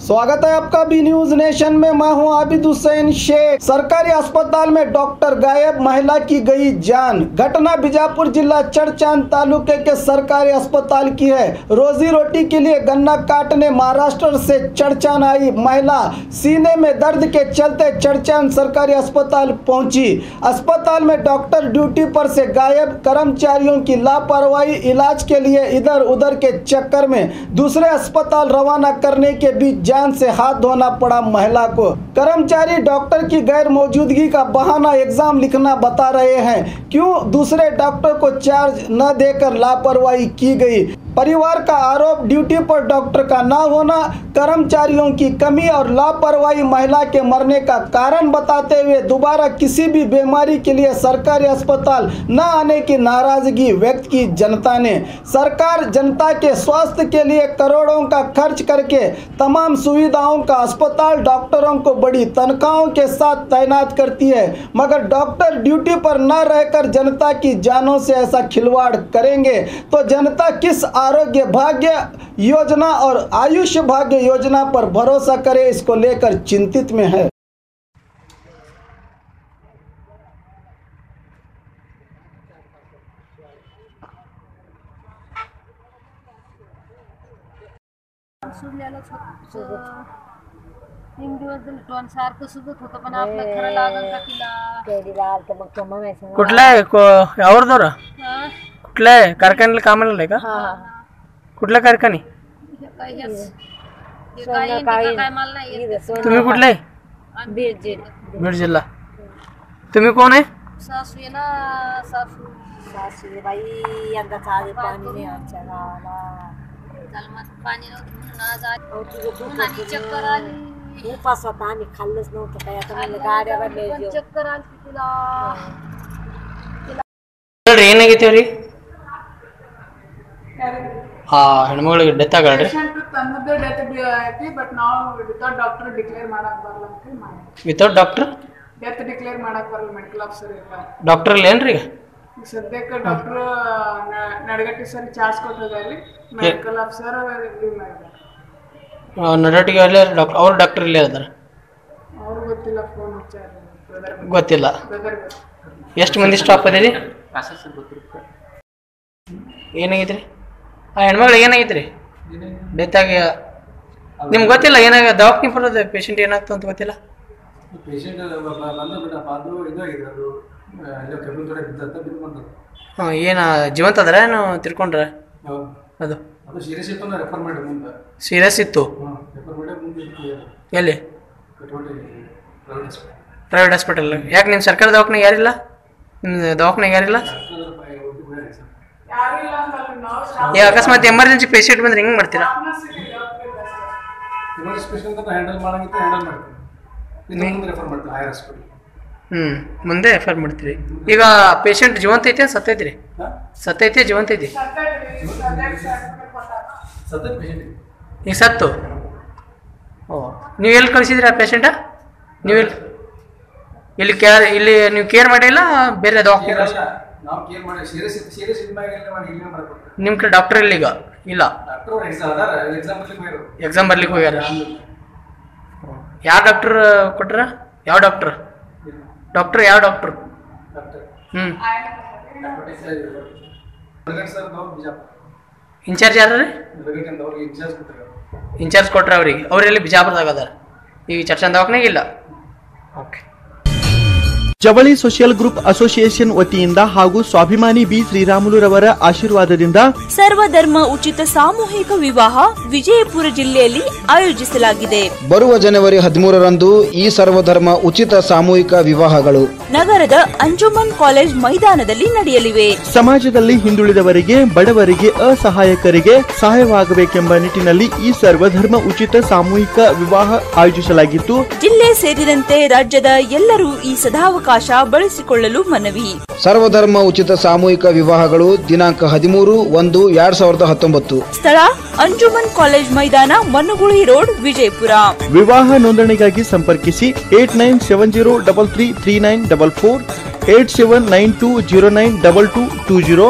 स्वागत है आपका बी न्यूज नेशन में। मैं हूं आबिद हुसैन शेख। सरकारी अस्पताल में डॉक्टर गायब, महिला की गई जान। घटना बीजापुर जिला चड़चान तालुके के सरकारी अस्पताल की है। रोजी रोटी के लिए गन्ना काटने महाराष्ट्र से चड़चान आई महिला सीने में दर्द के चलते चड़चान सरकारी अस्पताल पहुंची। अस्पताल में डॉक्टर ड्यूटी पर से गायब, कर्मचारियों की लापरवाही, इलाज के लिए इधर उधर के चक्कर में दूसरे अस्पताल रवाना करने के बीच जान से हाथ धोना पड़ा महिला को। कर्मचारी डॉक्टर की गैर मौजूदगी का बहाना एग्जाम लिखना बता रहे हैं। क्यों दूसरे डॉक्टर को चार्ज न देकर लापरवाही की गई। परिवार का आरोप ड्यूटी पर डॉक्टर का न होना, कर्मचारियों की कमी और लापरवाही महिला के मरने का कारण बताते हुए दोबारा किसी भी बीमारी के लिए सरकारी अस्पताल न आने की नाराजगी व्यक्त की जनता ने। सरकार जनता के स्वास्थ्य के लिए करोड़ों का खर्च करके तमाम सुविधाओं का अस्पताल डॉक्टरों को बड़ी तनख्वाहों के साथ तैनात करती है, मगर डॉक्टर ड्यूटी पर न रहकर जनता की जानों से ऐसा खिलवाड़ करेंगे तो जनता किस आरोग्य भाग्य योजना और आयुष्य भाग्य योजना पर भरोसा करे, इसको लेकर चिंतित में है। कुठला आहे यावर कुठला आहे कारखान्याला कामाला आहे का? कुठल्या कारखाने? तुम्ही कुठला आहे? बीड जिल्हा। तुम्ही कोण आहे? सासू आहे ना, सासू बाई यंदा चाले पाणी नाही आमच्या गावाला। जलमात पाणी नव्हतं आणि चक्कर आली। उपास होता, आम्ही खाल्लंच नव्हतं काय। आता मला गाड्या भरल्या, चक्कर आली तिला। ಏನಾಗೈತೆ ರೀ? ಹೆಣ್ಮಗಳಿಗೆ ಡೆತ್ ಆಗಲ್ರಿ? ತನ್ನದೇ ಡೆತ್ ಐತಿ, ಬಟ್ ನಾವು ವಿತೌಟ್ ಡಾಕ್ಟರ್ ಡಿಕ್ಲೇರ್ ಮಾಡಕ್ ಬರಲ್ಲ ಅಂತ ಮಾಡಿ। ವಿತೌಟ್ ಡಾಕ್ಟರ್ ಡೆತ್ ಡಿಕ್ಲೇರ್ ಮಾಡಕ್ ಬರಲ್ಲ, ಮೆಡಿಕಲ್ ಆಫೀಸರ್ ಇರ್ತಾರೆ। ಡಾಕ್ಟರ್ ಏನ್ರಿ? ಸದ್ಯಕ್ಕೆ ಡಾಕ್ಟರ್ ನಡಗಟ್ಟಿ ಸರಿ ಚಾರ್ಜ್ ಕೊಟ್ಟಿದ್ದಾರೆ, ಮೆಡಿಕಲ್ ಆಫೀಸರ್ ರಿವ್ಯೂ ಮಾಡಿದ್ದಾರೆ। ನಡಗಟ್ಟಿಗೆ ಅಲ್ಲೇ ಡಾಕ್ಟರ್, ಅವ್ರು ಡಾಕ್ಟರ್ ಇಲ್ಲೇ ಇದ್ದಾರೆ? ಅವ್ರು ಗೊತ್ತಿಲ್ಲ, ಫೋನ್ ಹಚ್ಚಾರ ಗೊತ್ತಿಲ್ಲ। ಎಷ್ಟು ಮಂದಿ ಸ್ಟಾಪ್ ಅದೇ ರೀ? ಏನಾಗೈತ್ರಿ? ಆ ಹೆಣ್ಮಗಳಿಗೆ ಏನಾಗೈತ್ರಿ? ಡೆತ್ ಆಗಿ ನಿಮ್ಗೆ ಗೊತ್ತಿಲ್ಲ ಏನಾಗ? ದವಾಖಾನೆ ಬರೋದು ಪೇಷಂಟ್ ಏನಾಗ್ತು ಅಂತ ಗೊತ್ತಿಲ್ಲ? ಹಾಂ, ಏನು ಜೀವಂತ ಅದ್ರ ಏನು ತಿರ್ಕೊಂಡ್ರ? ಅದು ಸೀರಿಯಸ್ ಇತ್ತು? ಎಲ್ಲಿ? Private hospital? ಯಾಕೆ ನಿಮ್ಮ ಸರ್ಕಾರ ದವಾಖಾನೆಗೆ ಯಾರಿಲ್ಲ? ನಿಮ್ಮ ದವಾಖಾನೆಗೆ ಯಾರಿಲ್ಲ? ಅಕಸ್ಮಾತ್ ಎಮರ್ಜೆನ್ಸಿ ಪೇಷಂಟ್ ಬಂದ್ರೆ ಹೆಂಗ್ ಮಾಡ್ತೀರಾ? ಮುಂದೆ ರೆಫರ್ ಮಾಡ್ತೀರಿ? ಈಗ ಪೇಷಂಟ್ ಜೀವಂತ ಐತೆ ಸತ್ತೈತ್ರಿ? ಸತ್ತೈತೆ ಜೀವಂತ ಐತಿ? ಈಗ ಸತ್ತು? ಓ, ನೀವು ಎಲ್ಲಿ ಕಳಿಸಿದ್ರಿ ಆ ಪೇಷಂಟ? ನೀವು ಇಲ್ಲಿ ಕೇರ್, ಇಲ್ಲಿ ನೀವು ಕೇರ್ ಮಾಡಿಲ್ಲ, ಬೇರೆ ದವಾಖಾನೆ? ನಿಮ್ಮ ಕಡೆ ಡಾಕ್ಟರ್ ಇಲ್ಲ ಈಗ? ಇಲ್ಲ, ಎಕ್ಸಾಮ್ ಬರ್ಲಿಕ್ಕೆ ಹೋಗ್ಯಾರ? ಯಾವ ಡಾಕ್ಟರ್ ಕೊಟ್ರ? ಯಾವ ಡಾಕ್ಟರ್? ಡಾಕ್ಟರ್ ಯಾವ ಡಾಕ್ಟರ್? ಇನ್ಚಾರ್ಜ್ ಯಾರು ರೀ? ಇನ್ಚಾರ್ಜ್ ಕೊಟ್ರ ಅವ್ರಿಗೆ? ಅವ್ರೆಲ್ಲಿ ಬಿಜಾಪುರದಾಗ ಅದಾರ? ಈಗ ಚರ್ಚನ್ ದವಾಖಾನೆಗೆ ಇಲ್ಲ? ಓಕೆ। ಜವಳಿ ಸೋಷಿಯಲ್ ಗ್ರೂಪ್ ಅಸೋಸಿಯೇಷನ್ ವತಿಯಿಂದ ಹಾಗೂ ಸ್ವಾಭಿಮಾನಿ ಬಿ ಶ್ರೀರಾಮುಲುರವರ ಆಶೀರ್ವಾದದಿಂದ ಸರ್ವಧರ್ಮ ಉಚಿತ ಸಾಮೂಹಿಕ ವಿವಾಹ ವಿಜಯಪುರ ಜಿಲ್ಲೆಯಲ್ಲಿ ಆಯೋಜಿಸಲಾಗಿದೆ। ಬರುವ ಜನವರಿ 13ರಂದು ಈ ಸರ್ವಧರ್ಮ ಉಚಿತ ಸಾಮೂಹಿಕ ವಿವಾಹಗಳು ನಗರದ ಅಂಜುಮನ್ ಕಾಲೇಜ್ ಮೈದಾನದಲ್ಲಿ ನಡೆಯಲಿವೆ। ಸಮಾಜದಲ್ಲಿ ಹಿಂದುಳಿದವರಿಗೆ, ಬಡವರಿಗೆ, ಅಸಹಾಯಕರಿಗೆ ಸಹಾಯವಾಗಬೇಕೆಂಬ ನಿಟ್ಟಿನಲ್ಲಿ ಈ ಸರ್ವಧರ್ಮ ಉಚಿತ ಸಾಮೂಹಿಕ ವಿವಾಹ ಆಯೋಜಿಸಲಾಗಿತ್ತು। ಜಿಲ್ಲೆ ಸೇರಿದಂತೆ ರಾಜ್ಯದ ಎಲ್ಲರೂ ಈ ಸದಾವಕಾಶ ಬಳಸಿಕೊಳ್ಳಲು ಮನವಿ। ಸರ್ವಧರ್ಮ ಉಚಿತ ಸಾಮೂಹಿಕ ವಿವಾಹಗಳು ದಿನಾಂಕ 13/1/2019। ಸ್ಥಳ ಅಂಜುಮನ್ ಕಾಲೇಜ್ ಮೈದಾನ, ಮನುಗುಳಿ ರೋಡ್, ವಿಜಯಪುರ। ವಿವಾಹ ನೋಂದಣಿಗಾಗಿ ಸಂಪರ್ಕಿಸಿ 8970333944, 8792092220,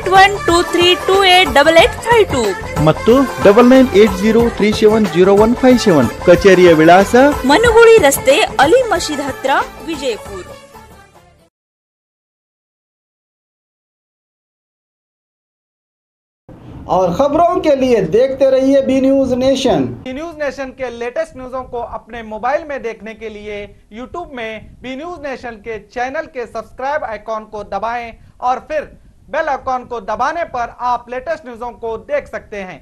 8123288852 ಮತ್ತು 9980370157. ಕಚೇರಿಯ ವಿಳಾಸ ಮನುಗುಳಿ ರಸ್ತೆ ಅಲಿ ಮಸೀದ್ ಹತ್ರ ವಿಜಯಪುರ. और खबरों के लिए देखते रहिए B news nation. B news nation के लेटेस्ट न्यूज़ों को अपने मोबाइल में देखने के लिए यूट्यूब में बी न्यूज नेशन के चैनल के सब्सक्राइब आइकॉन को दबाएं और फिर बेल आइकॉन को दबाने पर आप लेटेस्ट न्यूज़ों को देख सकते हैं।